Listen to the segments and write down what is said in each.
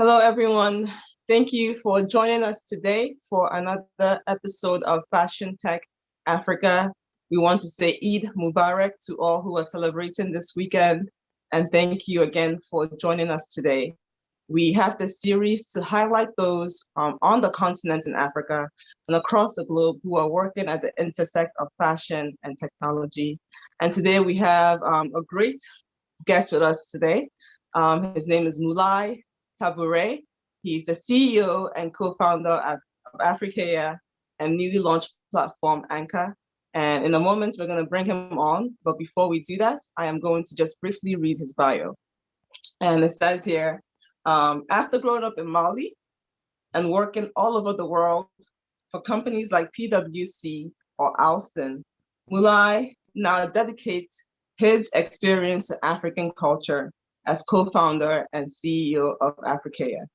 Hello, everyone. Thank you for joining us today for another episode of Fashion Tech Africa. We want to say Eid Mubarak to all who are celebrating this weekend. And thank you again for joining us today. We have this series to highlight those on the continent in Africa and across the globe who are working at the intersect of fashion and technology. And today we have a great guest with us today. His name is Mulai Tabure. He's the CEO and co-founder of Africacom and newly launched platform Anka. And in a moment, we're going to bring him on. But before we do that, I am going to just briefly read his bio. And it says here, after growing up in Mali and working all over the world for companies like PwC or Alston, Mulai now dedicates his experience to African culture as co-founder and CEO of Africacom.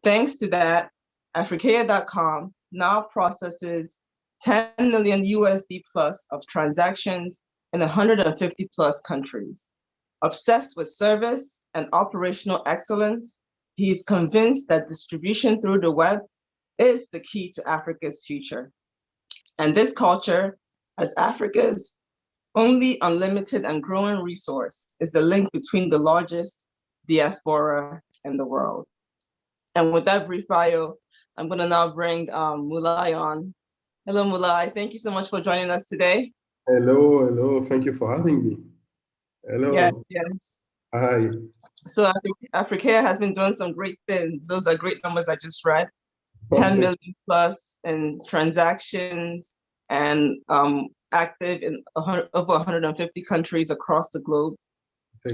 Thanks to that, Africacom now processes 10 million USD plus of transactions in 150 plus countries. Obsessed with service and operational excellence, he is convinced that distribution through the web is the key to Africa's future. And this culture, as Africa's only unlimited and growing resource, is the link between the largest diaspora in the world. And with that brief bio, I'm going to now bring Mulai on. Hello, Mulai. Thank you so much for joining us today. Hello. Thank you for having me. Hello. Yes. Hi. So Africacom has been doing some great things. Those are great numbers I just read. 10 million plus in transactions and active in over 150 countries across the globe.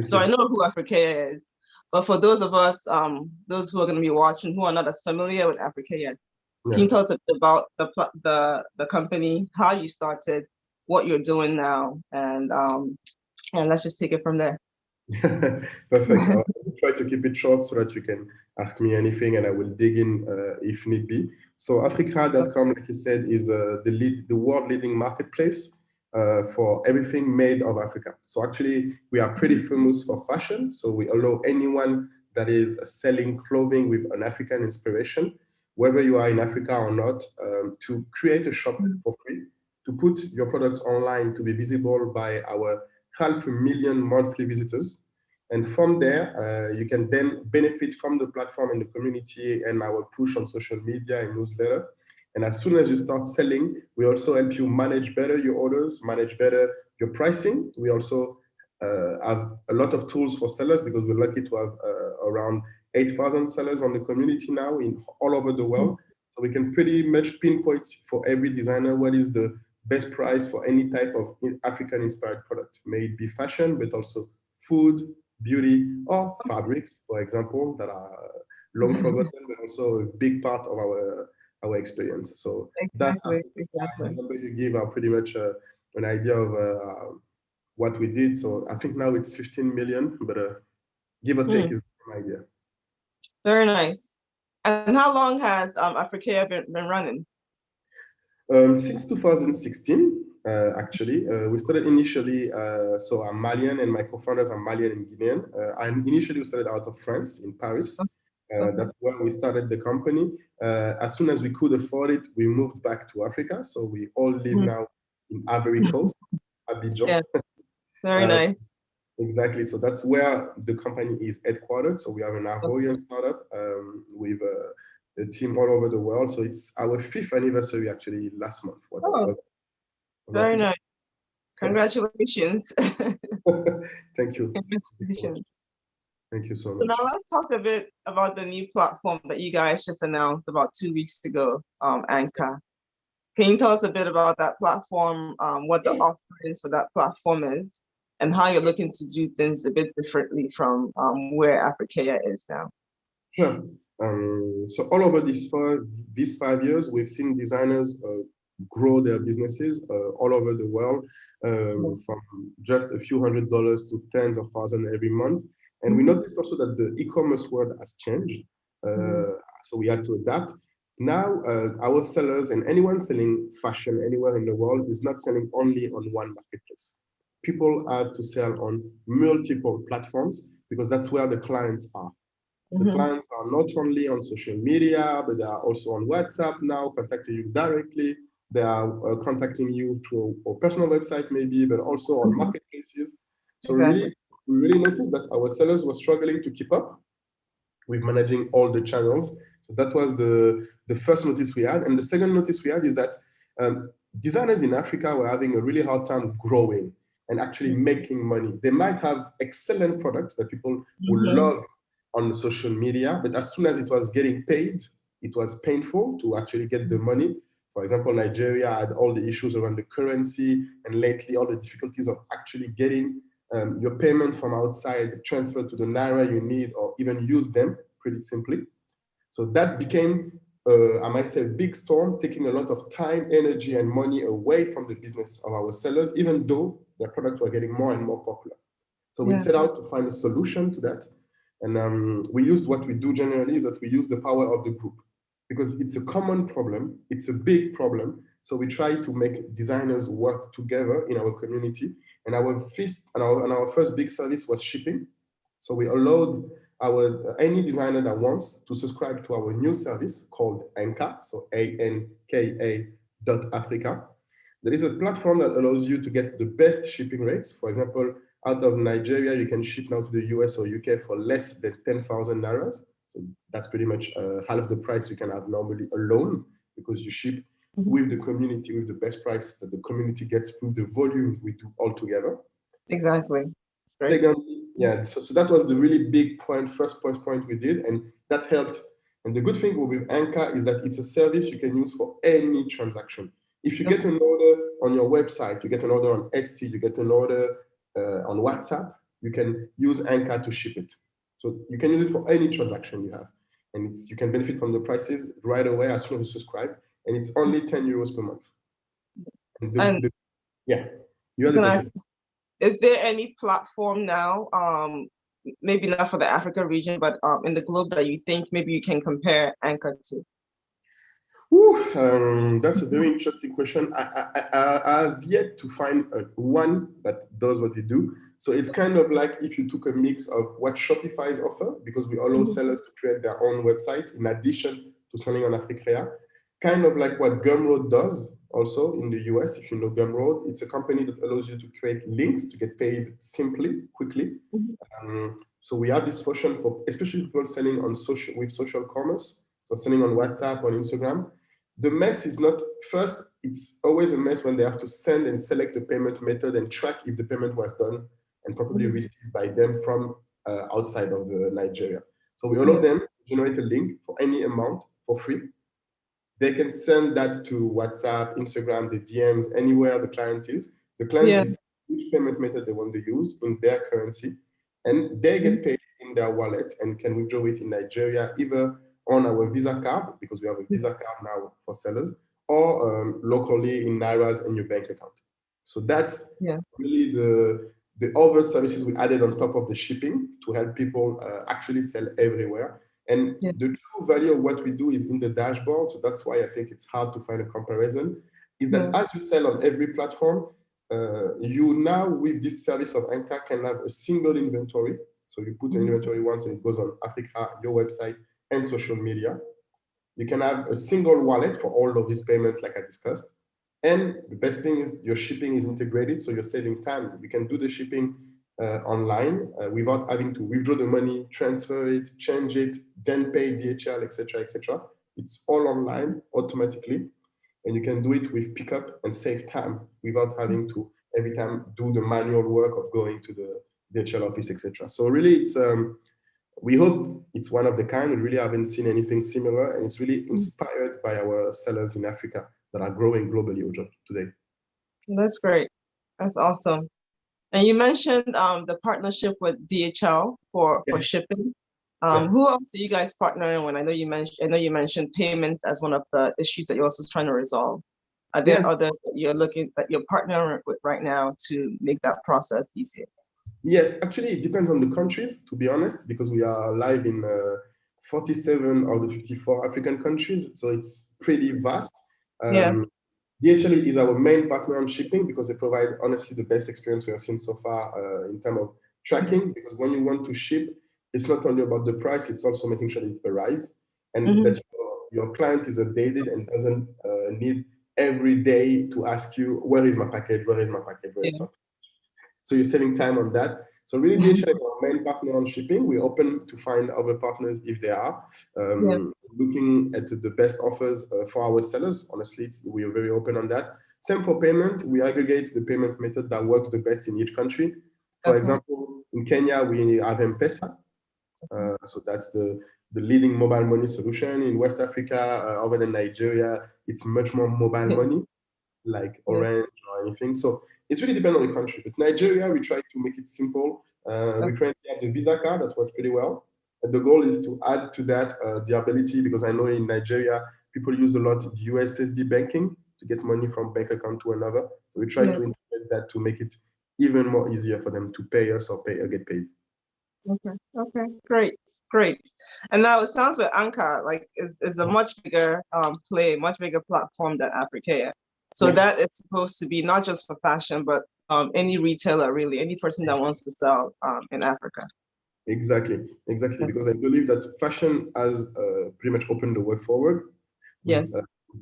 So I know who Africacom is, but for those of us, those who are going to be watching who are not as familiar with Africacom, can you tell us a bit about the company, how you started, what you're doing now, and let's just take it from there. Perfect. I'll try to keep it short so that you can ask me anything and I will dig in if need be. So Africa.com, like you said, is the world leading marketplace for everything made of Africa. So actually, we are pretty famous for fashion. So we allow anyone that is selling clothing with an African inspiration, whether you are in Africa or not, to create a shop for free, to put your products online to be visible by our 500,000 monthly visitors. And from there, you can then benefit from the platform and the community and our push on social media and newsletter. And as soon as you start selling, we also help you manage better your orders, manage better your pricing. We also have a lot of tools for sellers because we're lucky to have around 8,000 sellers on the community now in all over the world. So we can pretty much pinpoint for every designer what is the best price for any type of African-inspired product. May it be fashion, but also food, beauty, or fabrics, for example, that are long forgotten, but also a big part of our experience. So exactly. The number you give are pretty much an idea of what we did. So I think now it's 15 million, but give or take is an idea. Very nice. And how long has Africacom been running? Since 2016, actually. We started initially, so I'm Malian and my co-founders are Malian and Guinean. And initially we started out of France, in Paris. That's where we started the company. As soon as we could afford it, we moved back to Africa. So we all live now in Ivory Coast, Abidjan. Yeah. Very nice. Exactly. So that's where the company is headquartered. So we have an Ivorian startup with a team all over the world. So it's our 5th anniversary actually last month. Very nice. Congratulations. Thank you. Congratulations. Thank you so much. So now let's talk a bit about the new platform that you guys just announced about 2 weeks ago, Anka. Can you tell us a bit about that platform, what the offerings for that platform is, and how you're looking to do things a bit differently from where Africacom is now? Sure. So all over these 5 years, we've seen designers grow their businesses all over the world, from just a few $100s to tens of thousands every month. And we noticed also that the e-commerce world has changed. So we had to adapt. Now, our sellers and anyone selling fashion anywhere in the world is not selling only on one marketplace. People have to sell on multiple platforms because that's where the clients are. The clients are not only on social media, but they are also on WhatsApp now, contacting you directly. They are contacting you through a personal website maybe, but also on marketplaces. So Exactly. we really noticed that our sellers were struggling to keep up with managing all the channels. So that was the first notice we had. And the second notice we had is that designers in Africa were having a really hard time growing and actually making money. They might have excellent products that people would love on social media, but as soon as it was getting paid, it was painful to actually get the money. For example, Nigeria had all the issues around the currency, and lately all the difficulties of actually getting your payment from outside transferred to the naira you need, or even use them pretty simply. So that became, I might say, a big storm, taking a lot of time, energy, and money away from the business of our sellers, even though their products were getting more and more popular. So we set out to find a solution to that. And we used what we do generally is that we use the power of the group, because it's a common problem, it's a big problem. So we try to make designers work together in our community. And our first big service was shipping. So we allowed any designer that wants to subscribe to our new service called Anka, so Anka.Africa. There is a platform that allows you to get the best shipping rates. For example, out of Nigeria, you can ship now to the US or UK for less than 10,000 nairas. So that's pretty much half the price you can have normally alone, because you ship with the community, with the best price that the community gets through the volume we do all together. Exactly. Secondly, so that was the really big point, first point we did, and that helped. And the good thing with Anka is that it's a service you can use for any transaction. If you get an order on your website, you get an order on Etsy, you get an order on WhatsApp, you can use Anka to ship it. So you can use it for any transaction you have. And you can benefit from the prices right away as soon as you subscribe. And it's only 10 euros per month. And you had a question. Is there any platform now, maybe not for the Africa region, but in the globe, that you think maybe you can compare Anka to? That's a very interesting question. I've yet to find one that does what we do. So it's kind of like if you took a mix of what Shopify's offer, because we allow sellers to create their own website in addition to selling on Africa, kind of like what Gumroad does also in the US. If you know Gumroad, it's a company that allows you to create links to get paid simply, quickly. So we have this function for especially people selling on social commerce, so selling on WhatsApp, on Instagram. The mess is not, first, it's always a mess when they have to send and select a payment method and track if the payment was done and properly received by them from outside of Nigeria. So we allow them to generate a link for any amount for free. They can send that to WhatsApp, Instagram, the DMs, anywhere the client is. The client decides which payment method they want to use in their currency, and they get paid in their wallet and can withdraw it in Nigeria, either on our Visa card, because we have a Visa card now for sellers, or locally in Nairas in your bank account. So that's really the other services we added on top of the shipping to help people actually sell everywhere. And the true value of what we do is in the dashboard. So that's why I think it's hard to find a comparison, is that as you sell on every platform, you now, with this service of Anka, can have a single inventory. So you put an inventory once and it goes on Africa, your website, and social media. You can have a single wallet for all of these payments, like I discussed. And the best thing is your shipping is integrated, so you're saving time. You can do the shipping online without having to withdraw the money, transfer it, change it, then pay DHL, etc., etc. It's all online automatically, and you can do it with pickup and save time without having to every time do the manual work of going to the DHL office, etc. So really, it's we hope it's one of the kind. We really haven't seen anything similar, and it's really inspired by our sellers in Africa that are growing globally today. That's great. That's awesome. And you mentioned the partnership with DHL for shipping. Who else are you guys partnering with? I know you mentioned payments as one of the issues that you're also trying to resolve. Are there other you're partnering with right now to make that process easier? Yes, actually, it depends on the countries, to be honest, because we are live in 47 out of 54 African countries, so it's pretty vast. DHL is our main partner on shipping because they provide, honestly, the best experience we have seen so far in terms of tracking. Because when you want to ship, it's not only about the price, it's also making sure that it arrives and Mm-hmm. that your client is updated and doesn't need every day to ask you, where is my package, where is my package, where is Yeah. my package? So you're saving time on that. So really DHL is our main partner on shipping. We're open to find other partners if they are. Yeah. Looking at the best offers for our sellers. Honestly, we are very open on that. Same for payment. We aggregate the payment method that works the best in each country. For Okay. example, in Kenya, we have M-Pesa. So that's the leading mobile money solution. In West Africa, other than Nigeria, it's much more mobile money, like Yeah. Orange or anything. So it's really depends on the country. But Nigeria, we try to make it simple. We currently have the Visa card that works pretty well. And the goal is to add to that the ability, because I know in Nigeria, people use a lot of USSD banking to get money from bank account to another. So we try Yeah. to integrate that to make it even more easier for them to pay us or pay or get paid. Okay. Okay. Great. Great. And now it sounds like Anka like is a much bigger play, much bigger platform than Africaya. So Yeah. that is supposed to be not just for fashion, but any retailer really, any person that wants to sell in Africa. Exactly, exactly. Because I believe that fashion has pretty much opened the way forward with Yes.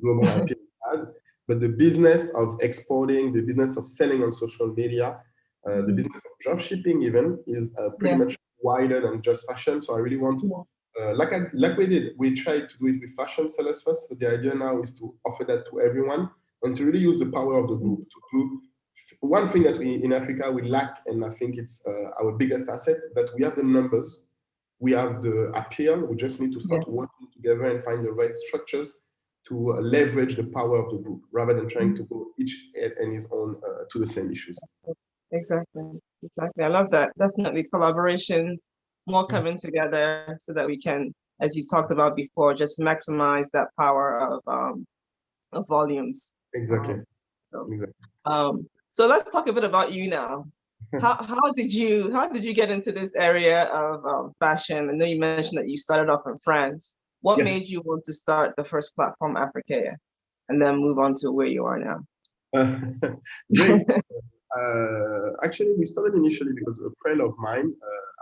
global appeal as, but the business of exporting, the business of selling on social media, the business of drop shipping even is pretty Yeah. much wider than just fashion. So I really want, like we did, we tried to do it with fashion sellers first. So the idea now is to offer that to everyone and to really use the power of the group to do one thing that we in Africa we lack, and I think it's our biggest asset, that we have the numbers, we have the appeal. We just need to Yeah. start working together and find the right structures to leverage the power of the group rather than trying to go each and his own to the same issues. Exactly. Exactly. I love that. Definitely collaborations, more coming together so that we can, as you talked about before, just maximize that power of volumes. Exactly. So Exactly. so let's talk a bit about you now. How did you get into this area of fashion? I know you mentioned that you started off in France. What Yes. made you want to start the first platform, Africaya, and then move on to where you are now? Great. Actually, we started initially because a friend of mine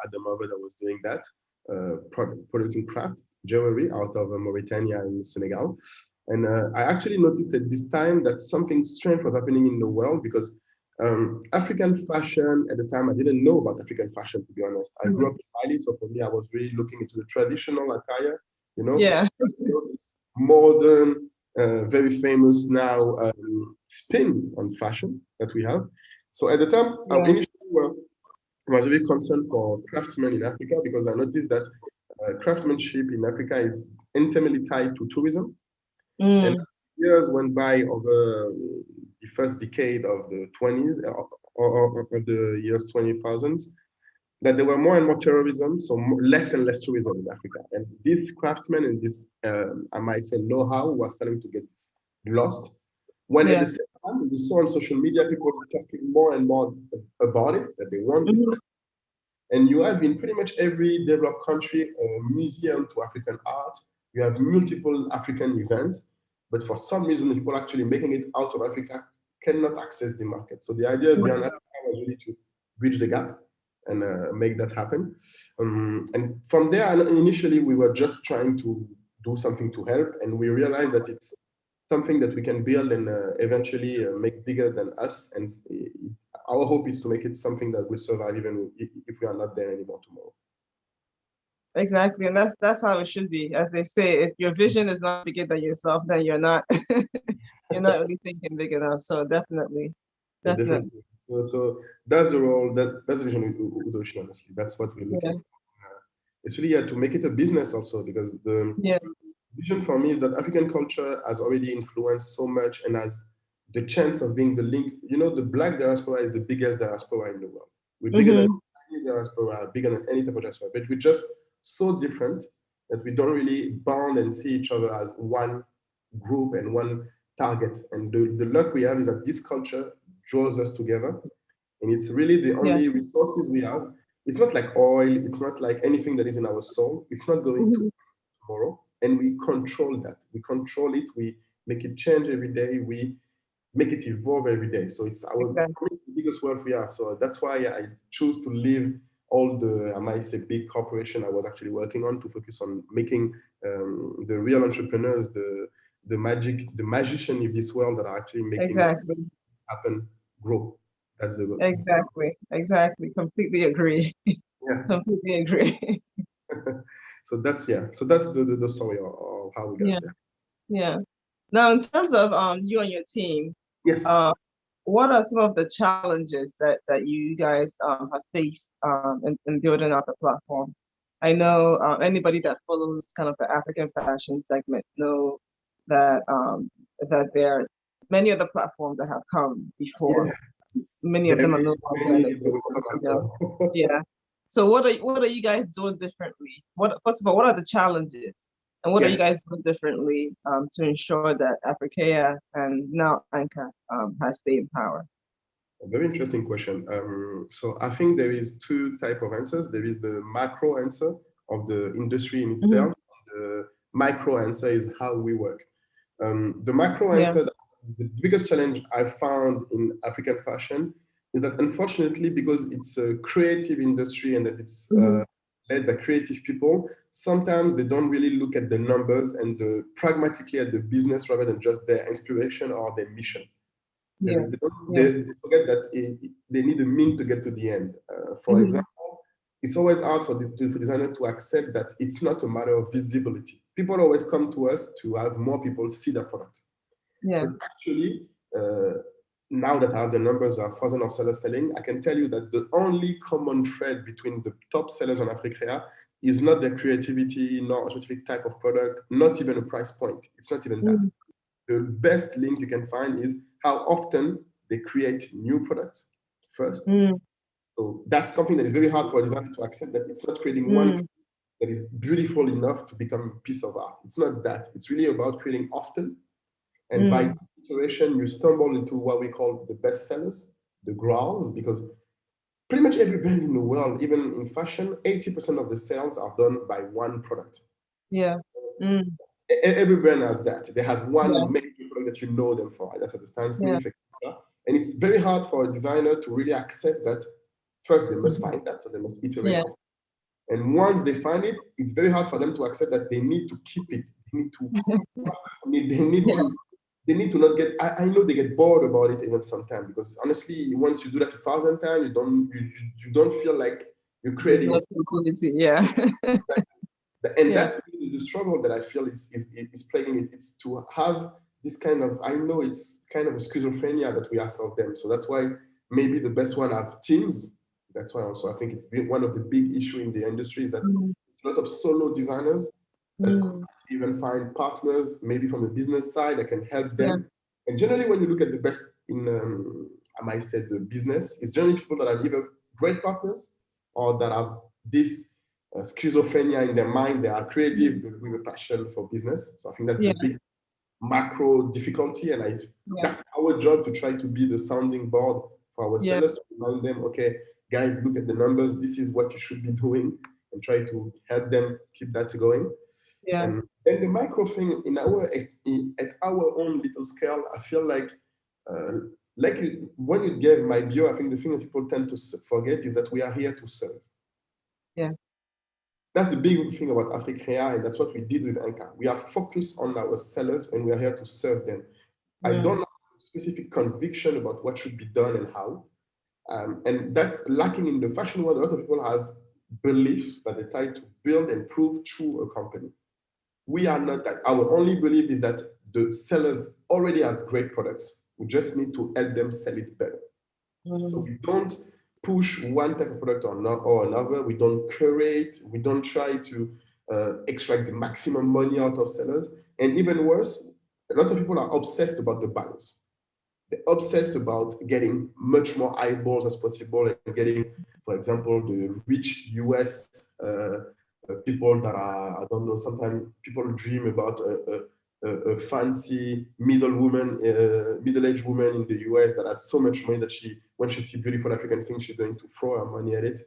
at the moment that was doing that, producing craft jewelry out of Mauritania and Senegal. And I actually noticed at this time that something strange was happening in the world because African fashion at the time, I didn't know about African fashion, to be honest. I grew up in Mali, so for me, I was really looking into the traditional attire, Yeah. this modern, very famous now spin on fashion that we have. So at the time, I Yeah. initially was very concerned for craftsmen in Africa because I noticed that craftsmanship in Africa is intimately tied to tourism. And Mm, years went by over the first decade of the 20s or the years 2000s, that there were more and more terrorism, so less and less tourism in Africa. And these craftsmen and this, I might say, know-how was starting to get lost. When at yeah. the same time, we saw on social media people talking more and more about it, that they want this. Mhm. And you have in pretty much every developed country a museum to African art. You have multiple African events, but for some reason, the people actually making it out of Africa cannot access the market. So the idea behind Africa was really to bridge the gap and make that happen. And from there, initially, we were just trying to do something to help, and we realized that it's something that we can build and eventually make bigger than us. And our hope is to make it something that will survive even if we are not there anymore tomorrow. Exactly. And that's how it should be. As they say, if your vision is not bigger than yourself, then you're not you're not really thinking big enough. So definitely. Yeah, Definitely. definitely. So that's the role, that's the vision of Udoshi, honestly. That's what we're looking Yeah. for. It's really to make it a business also, because the Yeah. vision for me is that African culture has already influenced so much and has the chance of being the link. The Black diaspora is the biggest diaspora in the world. We're bigger than Hmm. any diaspora, bigger than any type of diaspora, but we're just so different that we don't really bond and see each other as one group and one target. And the luck we have is that this culture draws us together, and it's really the Yeah. only resources we have. It's not like oil, it's not like anything that is in our soul. It's not going to Hmm. tomorrow, and we control that. We control it. We make it change every day. We make it evolve every day. So it's our Exactly. biggest wealth we have. So that's why I choose to live all the, I might say, big corporation I was actually working on to focus on making the real entrepreneurs, the magician in this world that are actually making Exactly. happen, grow. That's the goal. Exactly. Completely agree. Yeah. Completely agree. So that's the story of how we got Yeah. there. Yeah. Now, in terms of you and your team, Yes. uh, what are some of the challenges that you guys have faced in building out the platform? I know anybody that follows kind of the African fashion segment know that there are many other platforms that have come before. Yeah. Many of There them are no is longer in many, but we will existence, come you back know. to Yeah. So what are you guys doing differently? What First of all, what are the challenges? And what are you Yeah. guys doing differently to ensure that Africea and now Anka has staying power? A very interesting question. So I think there is two type of answers. There is the macro answer of the industry in Hmm. itself. The micro answer is how we work. The macro Yeah. answer, the biggest challenge I found in African fashion is that unfortunately, because it's a creative industry and that it's Hmm. led by creative people, sometimes they don't really look at the numbers and pragmatically at the business rather than just their inspiration or their mission. They, Yeah. they, don't- Yeah. they forget that they need a mean to get to the end. For Hmm. example, it's always hard for designer to accept that it's not a matter of visibility. People always come to us to have more people see their product. Yeah. But actually, now that I have the numbers of thousands of sellers selling, I can tell you that the only common thread between the top sellers on Africa is not their creativity, not a specific type of product, not even a price point. It's not even that. Mm, The best link you can find is how often they create new products first. mm, So that's something that is very hard for a designer to accept, that it's not creating one mm, thing that is beautiful enough to become a piece of art. It's not that. It's really about creating often. And by mm. this iteration, you stumble into what we call the best sellers, the growls, because pretty much every brand in the world, even in fashion, 80% of the sales are done by one product. Yeah. Mm, Every brand has that. They have yeah. one major product that you know them for. That's the Stan Yeah. Smith, etc. And it's very hard for a designer to really accept that. First, they must Mhm. find that, so they must iterate. Yeah. And once they find it, it's very hard for them to accept that they need to keep it. They need to. They need Yeah. to. They need to not get. I know they get bored about it even sometimes, because honestly, once you do that 1,000 times, you don't feel like you're There's creating. no creativity. Yeah. And Yeah. that's really the struggle that I feel is plaguing it. It's to have this kind of, I know it's kind of a schizophrenia that we ask of them. So that's why maybe the best one have teams. That's why also I think it's been one of the big issue in the industry is that Mm, it's a lot of solo designers that could mm, even find partners, maybe from the business side that can help yeah. them. And generally, when you look at the best in, I might say, the business, it's generally people that are either great partners or that have this schizophrenia in their mind. They are creative Mm, but with a passion for business. So I think that's yeah. the big macro difficulty. And Yeah. that's our job to try to be the sounding board for our Yeah. sellers to remind them, okay, guys, look at the numbers. This is what you should be doing, and try to help them keep that going. Yeah. And then the micro thing at our own little scale, I feel uh, when you get my bio, I think the thing that people tend to forget is that we are here to serve. Yeah. That's the big thing about Africrea, and that's what we did with Anka. We are focused on our sellers, and we are here to serve them. I don't Mm, have a specific conviction about what should be done and how. And that's lacking in the fashion world. A lot of people have belief that they try to build and prove through a company. We are not that. Our only belief is that the sellers already have great products. We just need to help them sell it better. So mm, we don't push one type of product or not or another. We don't curate. We don't try to extract the maximum money out of sellers. And even worse, a lot of people are obsessed about the buyers. They're obsessed about getting much more eyeballs as possible and getting, for example, the rich US people that are, I don't know, sometimes people dream about a fancy middle-aged woman in the US that has so much money that when she sees beautiful African things, she's going to throw her money at it.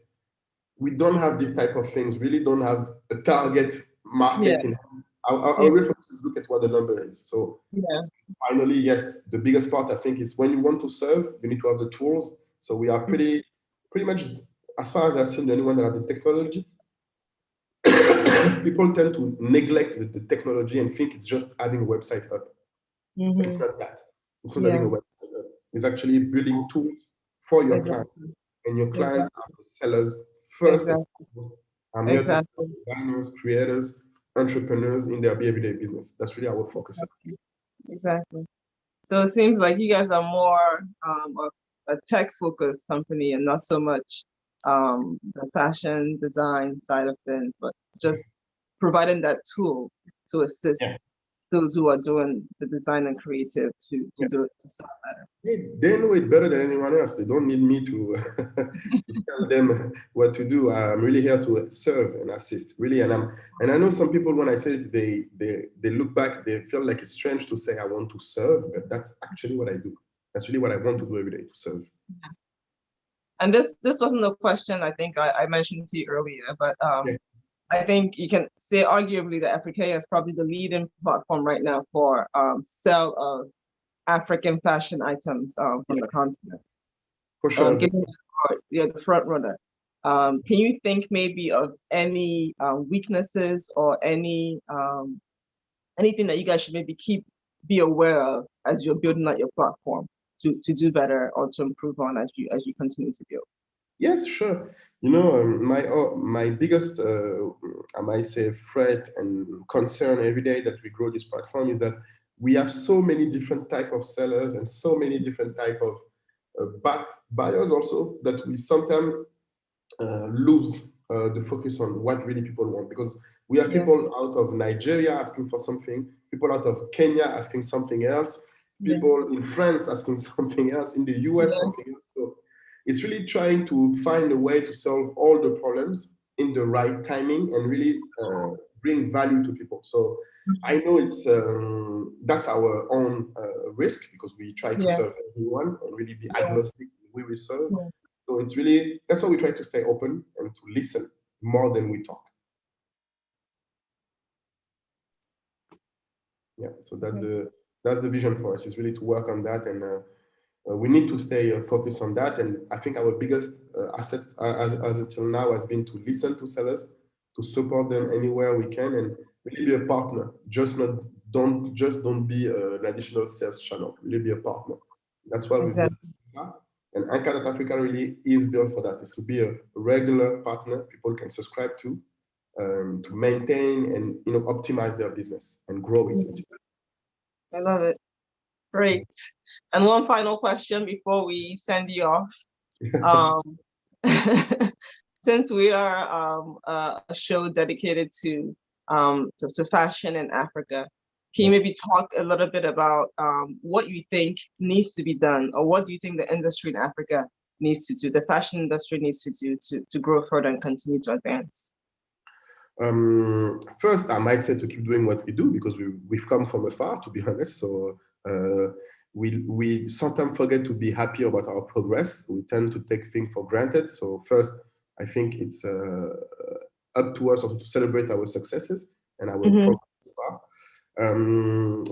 We don't have this type of things, really don't have a target yeah. market in. Yeah. Our real focus is look at what the number is. So Yeah. finally, yes, the biggest part I think is when you want to serve, you need to have the tools. So we are pretty much as far as I've seen, the only one that have the technology, people tend to neglect the technology and think it's just having a website up. But it's not that. It's not having a website up. It's actually building tools for your clients. Exactly. And your clients Exactly. are the sellers first and Exactly. foremost. I'm here to serve Exactly. designers, creators, entrepreneurs in their everyday business. That's really our focus. Exactly. So it seems like you guys are more a tech-focused company and not so much the fashion design side of things, but just providing that tool to assist Yeah. those who are doing the design and creative to Yeah. do it to sell better. They know it better than anyone else. They don't need me to, to tell them what to do. I'm really here to serve and assist, really. And I know some people, when I say it, they look back, they feel like it's strange to say I want to serve, but that's actually what I do. That's really what I want to do every day, to serve. And this wasn't a question I think I mentioned to you earlier, but Yeah. I think you can say arguably that Africa is probably the leading platform right now for sale of African fashion items from the continent. For sure. Given you're the front runner, can you think maybe of any weaknesses or any anything that you guys should maybe be aware of as you're building out your platform to do better or to improve on as you continue to build? Yes, sure. You know, my biggest, I might say, threat and concern every day that we grow this platform is that we have so many different type of sellers and so many different type of buyers also, that we sometimes lose the focus on what really people want, because we have people out of Nigeria asking for something, people out of Kenya asking something else, people in France asking something else, in the US something else. So it's really trying to find a way to solve all the problems in the right timing and really bring value to people. So I know it's that's our own risk, because we try to serve everyone and really be agnostic in the way we serve. So it's really, that's why we try to stay open and to listen more than we talk. Yeah, so that's the vision for us, is really to work on that, and we need to stay focused on that. And I think our biggest asset as until now has been to listen to sellers, to support them anywhere we can, and really be a partner. Don't be an additional sales channel. Really be a partner. That's why we built Anka. And Anka.Africa really is built for that. Is to be a regular partner people can subscribe to maintain and optimize their business and grow it. I love it. Great. And one final question before we send you off. Um, since we are a show dedicated to fashion in Africa, can you maybe talk a little bit about what you think needs to be done, or what do you think the industry in Africa needs to do, the fashion industry needs to do to grow further and continue to advance? First, I might say to keep doing what we do, because we've come from afar, to be honest. So we sometimes forget to be happy about our progress. We tend to take things for granted. So first, I think it's up to us also to celebrate our successes and our progress so far.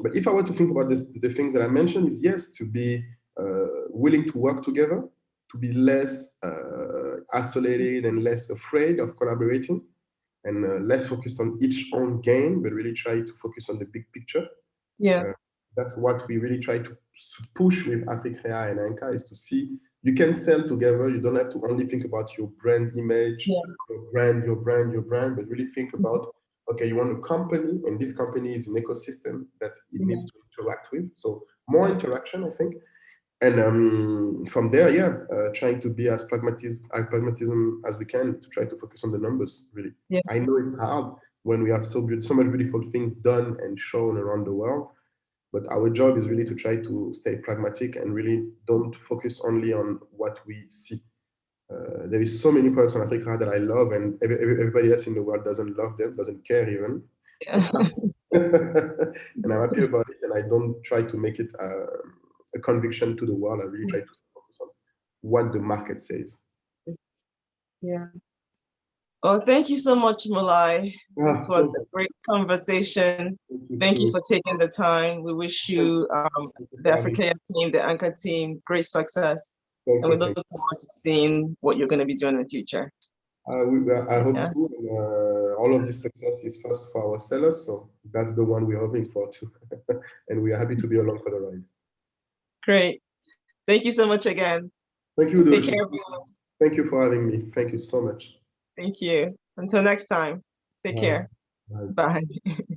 But if I were to think about the things that I mentioned, is yes, to be willing to work together, to be less isolated and less afraid of collaborating, and less focused on each own game, but really try to focus on the big picture. That's what we really try to push with Africrea and Anka, is to see you can sell together. You don't have to only think about your brand image, your brand, but really think about, okay, you want a company, and this company is an ecosystem that it needs to interact with. So more interaction, I think. And from there, trying to be as pragmatism as we can, to try to focus on the numbers, really. I know it's hard when we have so much beautiful things done and shown around the world, but our job is really to try to stay pragmatic and really don't focus only on what we see. There is so many products in Africa that I love, and everybody else in the world doesn't love them, doesn't care even. And I'm happy about it, and I don't try to make it a conviction to the world. I really try to focus on what the market says. Yeah. Well, thank you so much, Malai. This was a great conversation. Thank you for taking the time. We wish you, the Africa team, the Anka team, great success. And we look forward to seeing what you're going to be doing in the future. I hope Yeah. to. And, all of this success is first for our sellers, so that's the one we're hoping for too. And we are happy to be along for the ride. Great. Thank you so much again. Thank you, Take Doshi. care, everyone. Thank you for having me. Thank you so much. Thank you. Until next time, take care. Bye. Bye.